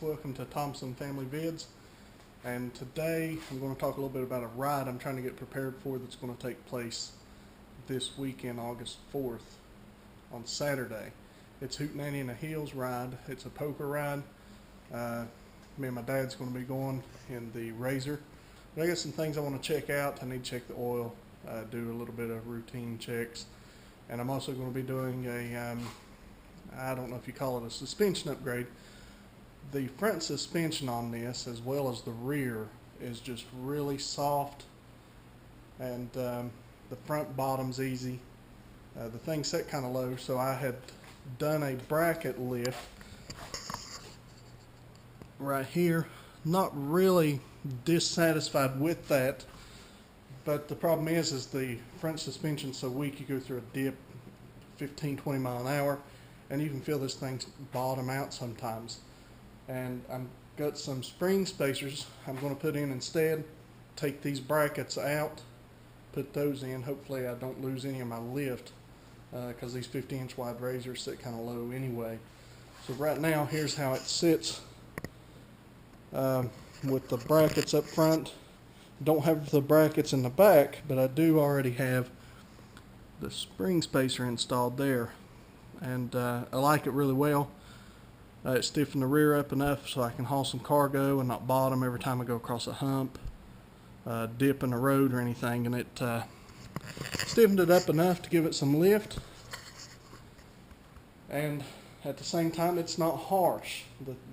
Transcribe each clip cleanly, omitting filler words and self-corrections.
welcome to Thompson Family Vids, and today I'm going to talk a little bit about a ride I'm trying to get prepared for that's going to take place this weekend, August 4th, on Saturday. It's Hootenanny in the Hills ride. It's a poker ride. Me and my dad's going to be going in the RZR. But I got some things I want to check out. I need to check the oil, do a little bit of routine checks, and I'm also going to be doing a I don't know if you call it a suspension upgrade. The front suspension on this, as well as the rear, is just really soft, and the front bottom's easy. The thing's set kind of low, so I had done a bracket lift right here. Not really dissatisfied with that, but the problem is the front suspension's so weak you go through a dip 15-20 mile an hour, and you can feel this thing bottom out sometimes. And I've got some spring spacers I'm going to put in instead. Take these brackets out, put those in. Hopefully I don't lose any of my lift, because these 50-inch wide RZRs sit kind of low anyway. So right now, here's how it sits with the brackets up front. Don't have the brackets in the back, but I do already have the spring spacer installed there, and I like it really well. It stiffened the rear up enough so I can haul some cargo and not bottom every time I go across a hump, dip in the road or anything, and it stiffened it up enough to give it some lift, and at the same time it's not harsh.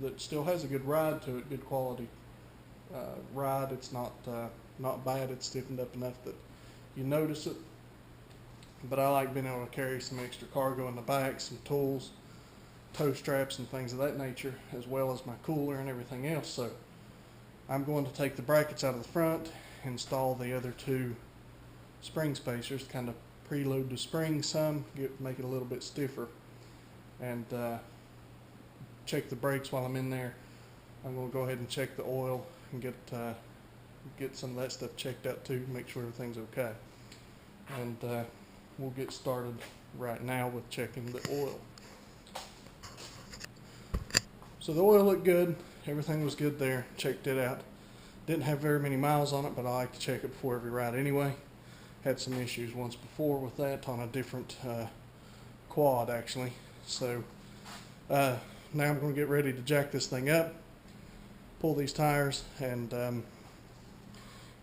That still has a good ride to it, good quality ride. It's not bad. It's stiffened up enough that you notice it, but I like being able to carry some extra cargo in the back, some tools, tow straps and things of that nature, as well as my cooler and everything else. So I'm going to take the brackets out of the front, install the other two spring spacers, kind of preload the spring some, make it a little bit stiffer, and check the brakes while I'm in there. I'm going to go ahead and check the oil and get some of that stuff checked out too, make sure everything's okay. And we'll get started right now with checking the oil. So the oil looked good, everything was good there, checked it out. Didn't have very many miles on it, but I like to check it before every ride anyway. Had some issues once before with that on a different quad actually. So now I'm going to get ready to jack this thing up, pull these tires, and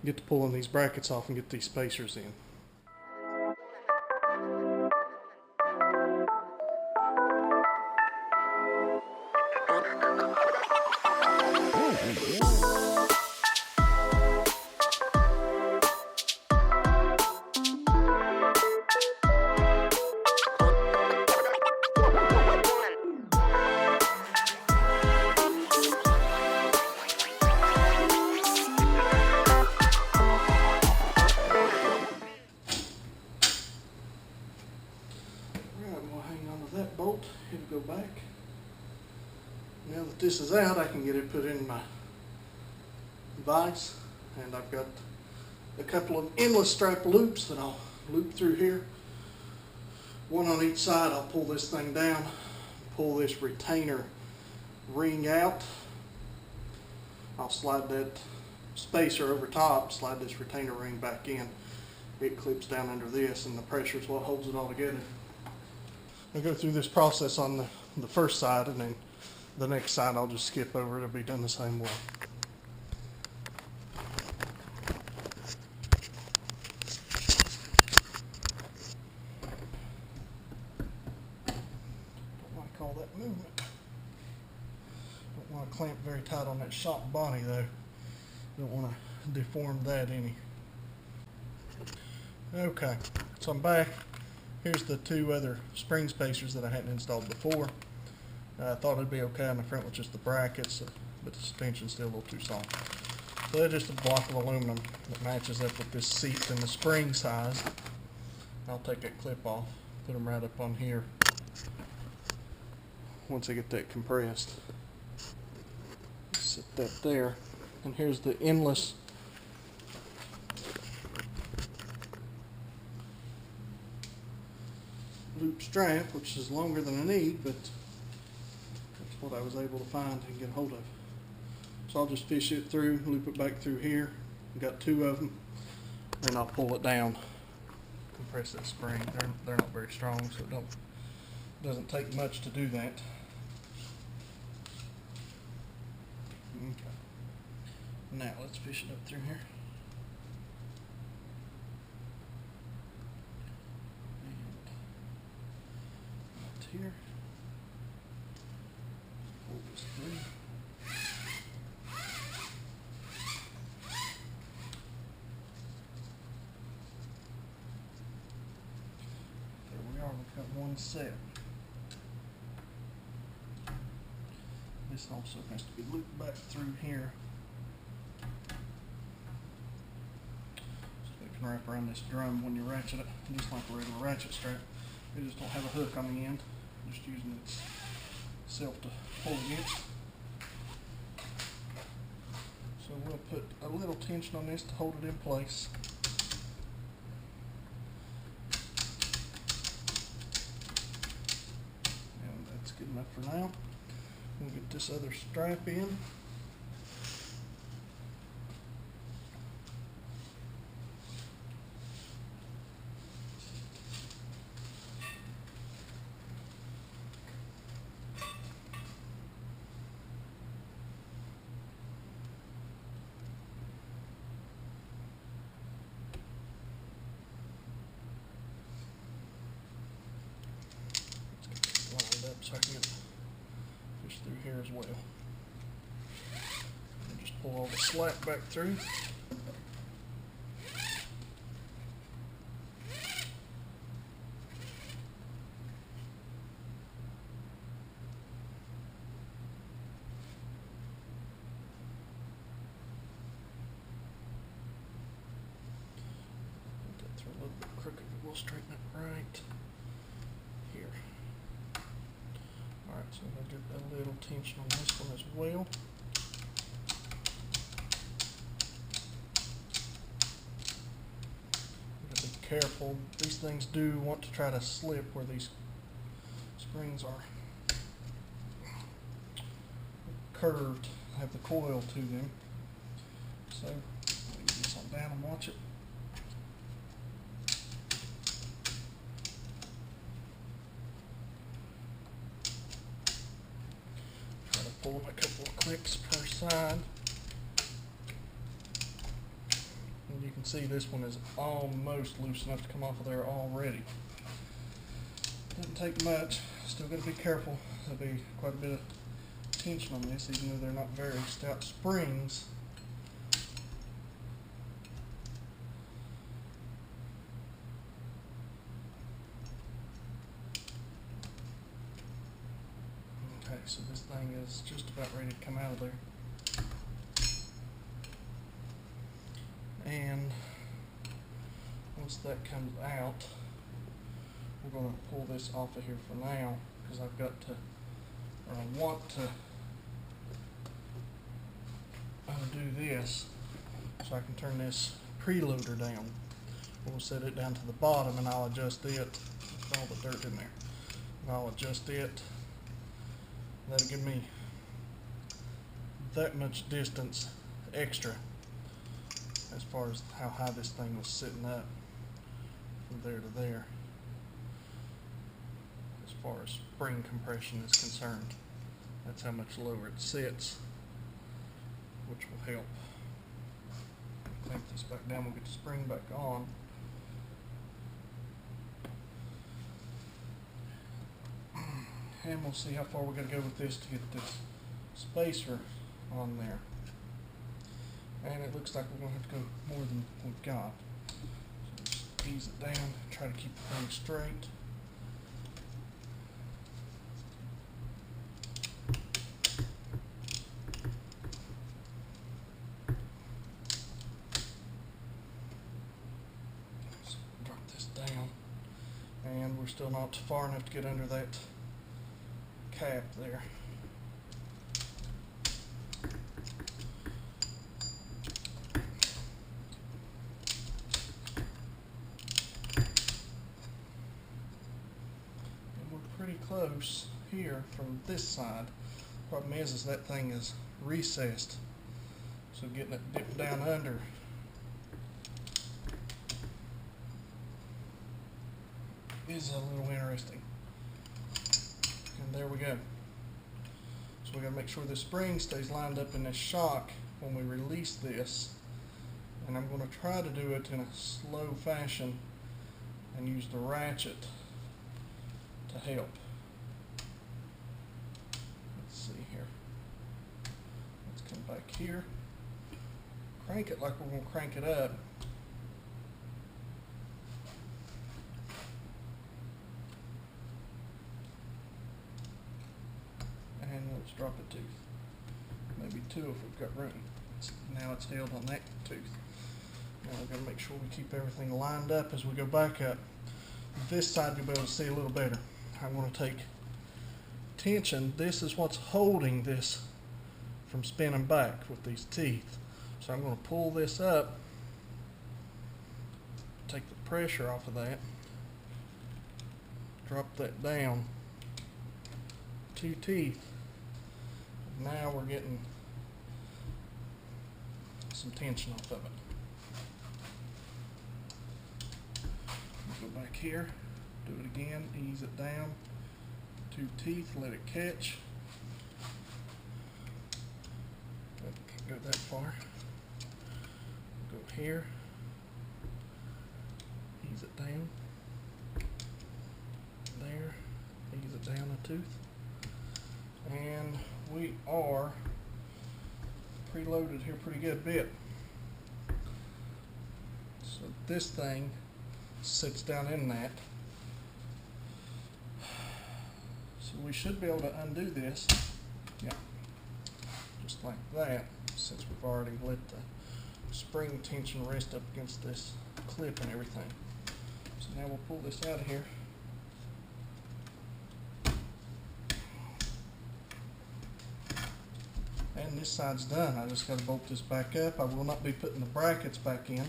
get to pulling these brackets off and get these spacers in. That bolt, it'll go back. Now that this is out, I can get it put in my vise, and I've got a couple of endless strap loops that I'll loop through here. One on each side. I'll pull this thing down, pull this retainer ring out. I'll slide that spacer over top, slide this retainer ring back in. It clips down under this, and the pressure is what holds it all together. I'll go through this process on the first side, and then the next side I'll just skip over. It'll be done the same way. Don't like all that movement. Don't want to clamp very tight on that shop body though. Don't want to deform that any. Okay, so I'm back. Here's the two other spring spacers that I hadn't installed before. I thought it'd be okay on the front with just the brackets, but the suspension's still a little too soft. So they're just a block of aluminum that matches up with this seat and the spring size. I'll take that clip off, put them right up on here once I get that compressed. Set that there. And here's the endless loop strap, which is longer than I need, but that's what I was able to find and get hold of. So I'll just fish it through, loop it back through here. I've got 2 of them, and I'll pull it down, compress that spring. They're not very strong, so it doesn't take much to do that. Okay. Now let's fish it up through here. And up here. Pull this through. There we are, we've got one set. This also has to be looped back through here. So it can wrap around this drum when you ratchet it, just like a regular ratchet strap. You just don't have a hook on the end, just using itself to pull against. So we'll put a little tension on this to hold it in place. And that's good enough for now. We'll get this other strap in. Let's get this lined up so I can get fish through here as well. And just pull all the slack back through. Put that through a little bit crooked, but we'll straighten it right here. Alright, so I'm going to get a little tension on this one as well. You got to be careful. These things do want to try to slip where these springs are curved, have the coil to them. So, let me get this on down and watch it. Pull them a couple of clicks per side. And you can see this one is almost loose enough to come off of there already. Doesn't take much. Still got to be careful. There'll be quite a bit of tension on this, even though they're not very stout springs. Okay, so this thing is just about ready to come out of there. And once that comes out, we're going to pull this off of here for now, because I've got to, or I want to undo this so I can turn this preloader down. We'll set it down to the bottom and I'll adjust it with all the dirt in there. And I'll adjust it. That'll give me that much distance extra as far as how high this thing was sitting up from there to there, as far as spring compression is concerned. That's how much lower it sits, which will help. Clamp this back down, we'll get the spring back on. And we'll see how far we're going to go with this to get this spacer on there. And it looks like we're going to have to go more than we've got. So just ease it down, try to keep the thing straight. So drop this down. And we're still not far enough to get under that cap there. And we're pretty close here from this side. Problem is that thing is recessed, so getting it dipped down under is a little interesting. And there we go. So we got to make sure this spring stays lined up in this shock when we release this. And I'm going to try to do it in a slow fashion and use the ratchet to help. Let's see here. Let's come back here. Crank it like we're going to crank it up. And let's drop a tooth. Maybe two if we've got room. Now it's held on that tooth. Now we're going to make sure we keep everything lined up as we go back up. This side you'll be able to see a little better. I'm going to take tension. This is what's holding this from spinning back with these teeth. So I'm going to pull this up, take the pressure off of that, drop that down, 2 teeth. Now we're getting some tension off of it. Go back here, do it again, ease it down, 2 teeth, let it catch. Can't go that far. Go here, ease it down, there, ease it down a tooth. And we are preloaded here pretty good bit. So this thing sits down in that. So we should be able to undo this. Yeah. Just like that, since we've already let the spring tension rest up against this clip and everything. So now we'll pull this out of here. And this side's done. I just got to bolt this back up. I will not be putting the brackets back in.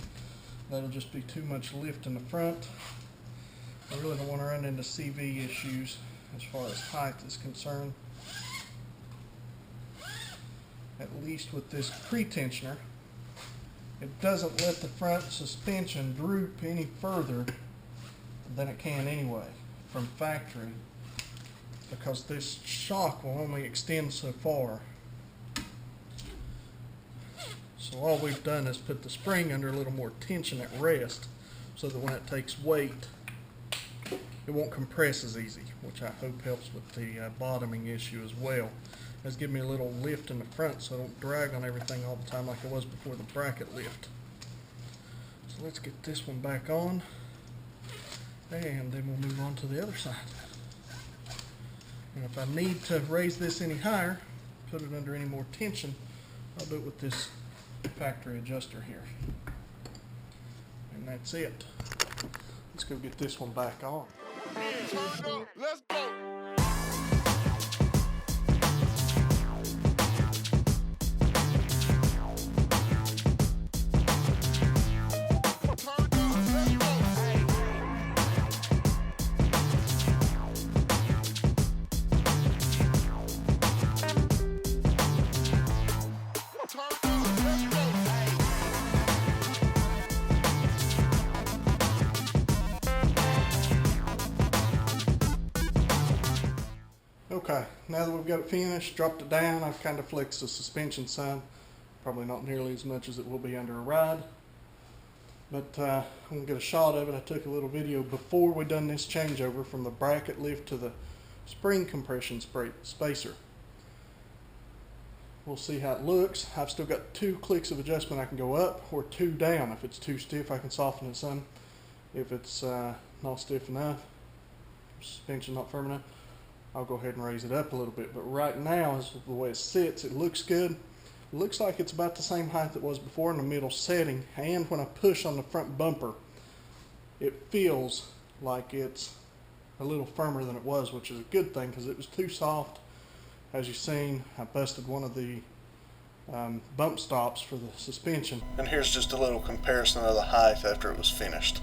That'll just be too much lift in the front. I really don't want to run into CV issues as far as height is concerned. At least with this pre-tensioner, it doesn't let the front suspension droop any further than it can anyway from factory, because this shock will only extend so far. So all we've done is put the spring under a little more tension at rest, so that when it takes weight, it won't compress as easy, which I hope helps with the bottoming issue as well. It's given me a little lift in the front so I don't drag on everything all the time like it was before the bracket lift. So let's get this one back on, and then we'll move on to the other side. And if I need to raise this any higher, put it under any more tension, I'll do it with this factory adjuster here. And that's it. Let's go get this one back on. Let's go. Okay, now that we've got it finished, dropped it down, I've kind of flexed the suspension some. Probably not nearly as much as it will be under a ride. But I'm going to get a shot of it. I took a little video before we done this changeover from the bracket lift to the spring compression spacer. We'll see how it looks. I've still got 2 clicks of adjustment. I can go up or 2 down. If it's too stiff, I can soften it some. If it's not stiff enough, suspension not firm enough, I'll go ahead and raise it up a little bit. But right now, as the way it sits, it looks good. It looks like it's about the same height it was before in the middle setting. And when I push on the front bumper, it feels like it's a little firmer than it was, which is a good thing because it was too soft. As you've seen, I busted one of the bump stops for the suspension. And here's just a little comparison of the height after it was finished.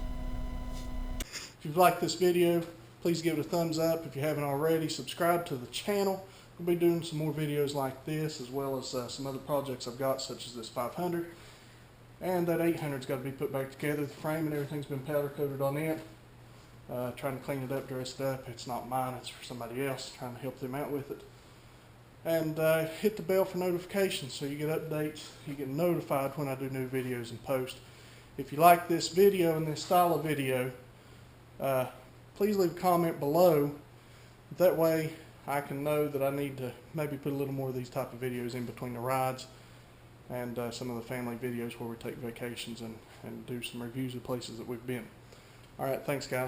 If you've liked this video, please give it a thumbs up. If you haven't already, subscribe to the channel. We'll be doing some more videos like this, as well as some other projects I've got, such as this 500. And that 800's got to be put back together. The frame and everything's been powder coated on it. Trying to clean it up, dress it up. It's not mine, it's for somebody else. Trying to help them out with it. And hit the bell for notifications so you get updates. You get notified when I do new videos and post. If you like this video and this style of video, please leave a comment below. That way I can know that I need to maybe put a little more of these type of videos in between the rides and some of the family videos where we take vacations and do some reviews of places that we've been. Alright, thanks guys.